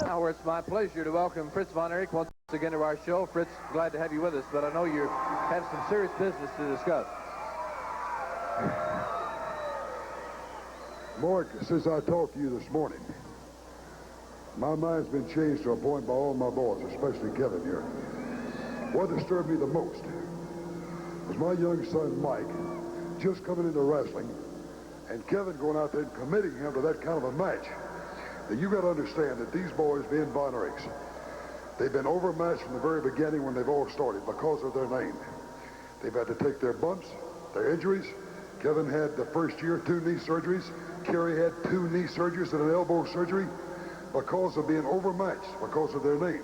Now it's my pleasure to welcome Fritz Von Erich once again to our show. Fritz, glad to have you with us, but I know you have some serious business to discuss. Mark, since I talked to you this morning, my mind's been changed to a point by all my boys, especially Kevin here. What disturbed me the most was my young son, Mike, just coming into wrestling, and Kevin going out there and committing him to that kind of a match. Now, you got to understand that these boys, being Von Erichs, they've been overmatched from the very beginning when they've all started because of their name. They've had to take their bumps, their injuries. Kevin had the first year 2 knee surgeries. Kerry had 2 knee surgeries and an elbow surgery because of being overmatched, because of their name.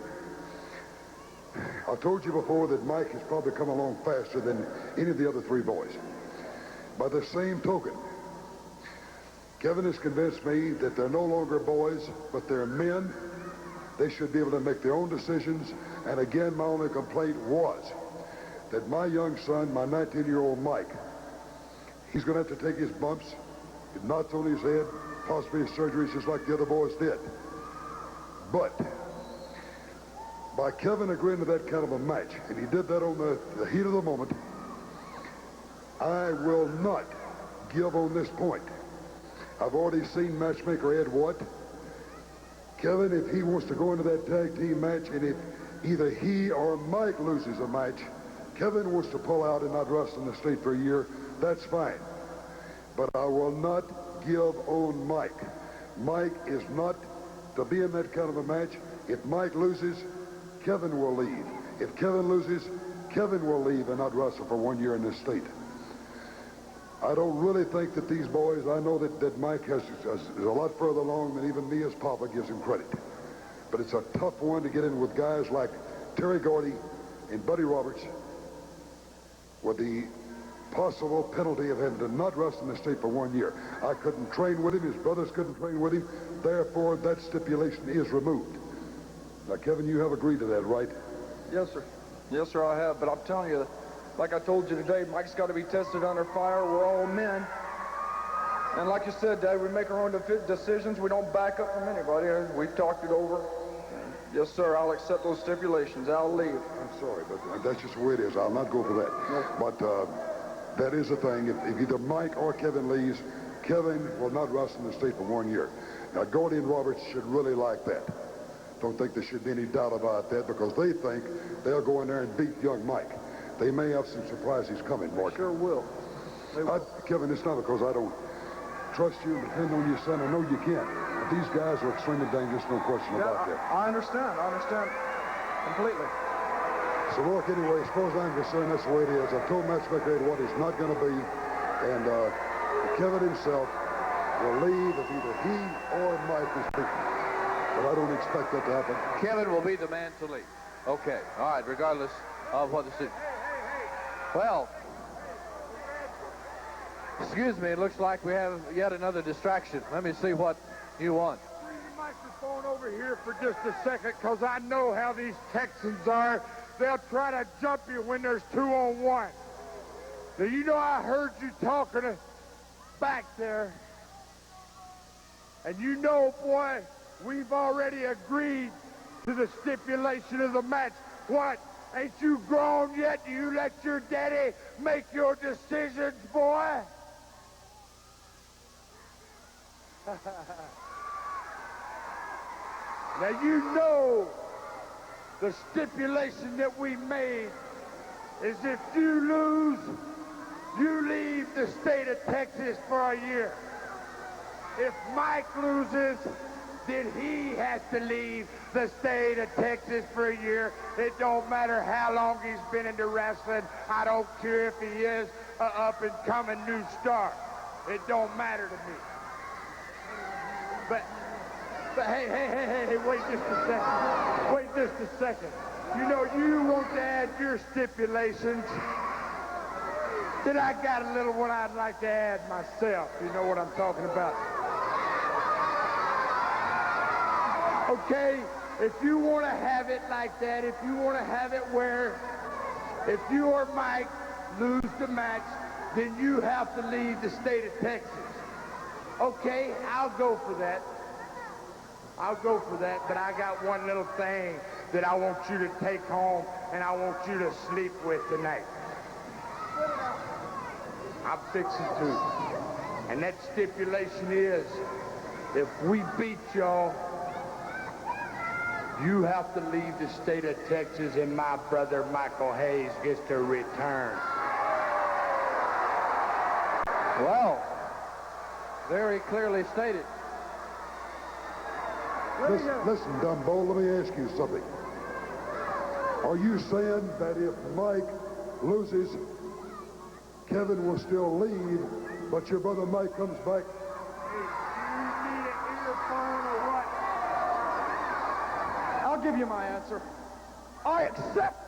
I told you before that Mike has probably come along faster than any of the other 3 boys. By the same token, Kevin has convinced me that they're no longer boys, but they're men. They should be able to make their own decisions. And again, my only complaint was that my young son, my 19-year-old Mike, he's going to have to take his bumps, knots on his head, possibly his surgeries just like the other boys did. But by Kevin agreeing to that kind of a match, and he did that on the heat of the moment, I will not give on this point. I've already seen matchmaker Ed Watt. Kevin, if he wants to go into that tag team match, and if either he or Mike loses a match, Kevin wants to pull out and not wrestle in the state for a year, that's fine. But I will not give on Mike. Mike is not to be in that kind of a match. If Mike loses, Kevin will leave. If Kevin loses, Kevin will leave and not wrestle for 1 year in this state. I don't really think that these boys, I know that Mike is a lot further along than even me as Papa gives him credit. But it's a tough one to get in with guys like Terry Gordy and Buddy Roberts with the possible penalty of having to not wrestle in the state for 1 year. I couldn't train with him. His brothers couldn't train with him. Therefore, that stipulation is removed. Now, Kevin, you have agreed to that, right? Yes, sir. Yes, sir, I have. But I'm telling you, like I told you today, Mike's got to be tested under fire. We're all men. And like you said, Dad, we make our own decisions. We don't back up from anybody. We've talked it over. Yes, sir, I'll accept those stipulations. I'll leave. I'm sorry, but that's just the way it is. I'll not go for that. No. But that is the thing. If either Mike or Kevin leaves, Kevin will not wrestle in the state for 1 year. Now, Gordy and Roberts should really like that. Don't think there should be any doubt about that, because they think they'll go in there and beat young Mike. They may have some surprises coming, Mark. Sure will. Kevin, it's not because I don't trust you and depend on your son. I know you can. But these guys are extremely dangerous, no question about that. I understand. I understand completely. So, look, anyway, as far as I'm concerned, that's the way it is. I told matchmaker what he's not going to be. And Kevin himself will leave if either he or Mike is beaten. But I don't expect that to happen. Kevin will be the man to leave. Okay. All right, regardless of what the situation. Well, excuse me, it looks like we have yet another distraction. Let me see what you want. Bring the microphone over here for just a second, because I know how these Texans are. They'll try to jump you when there's 2-on-1. Now, you know, I heard you talking back there. And you know, boy, we've already agreed to the stipulation of the match. What? Ain't you grown yet? Do you let your daddy make your decisions, boy? Now, you know the stipulation that we made is if you lose, you leave the state of Texas for a year. If Mike loses, then he has to leave the state of Texas for a year. It don't matter how long he's been into wrestling. I don't care if he is an up-and-coming new star. It don't matter to me. But hey, wait just a second. Wait just a second. You know, you want to add your stipulations. Then I got a little one I'd like to add myself. You know what I'm talking about. Okay, if you want to have it like that, if you want to have it where if you or Mike lose the match, then you have to leave the state of Texas. Okay, I'll go for that. I'll go for that, but I got one little thing that I want you to take home and I want you to sleep with tonight. I'm fixing to. And that stipulation is, if we beat y'all, you have to leave the state of Texas and my brother Michael Hayes gets to return. Well, very clearly stated. Listen, Dumbo, let me ask you something. Are you saying that if Mike loses, Kevin will still leave, but your brother Mike comes back? Hey, do you need an earphone or what? I'll give you my answer. I accept.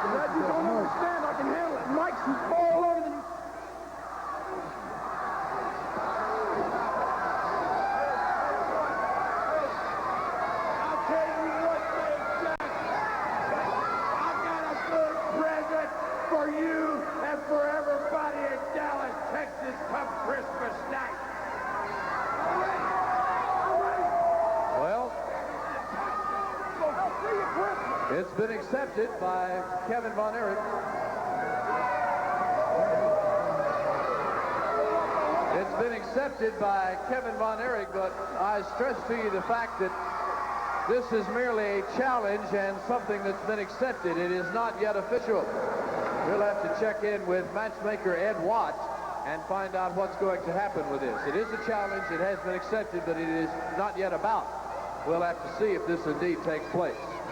Dad, you don't understand. I can handle it. Mike's far longer than you. I'll tell you what, Dave Jackson. I got a good present for you and for everybody in Dallas, Texas, come Christmas night. Well, it's been accepted by Kevin Von Erich. It's been accepted by Kevin Von Erich, but I stress to you the fact that this is merely a challenge and something that's been accepted. It is not yet official. We'll have to check in with matchmaker Ed Watt and find out what's going to happen with this. It is a challenge. It has been accepted, but it is not yet about. We'll have to see if this indeed takes place.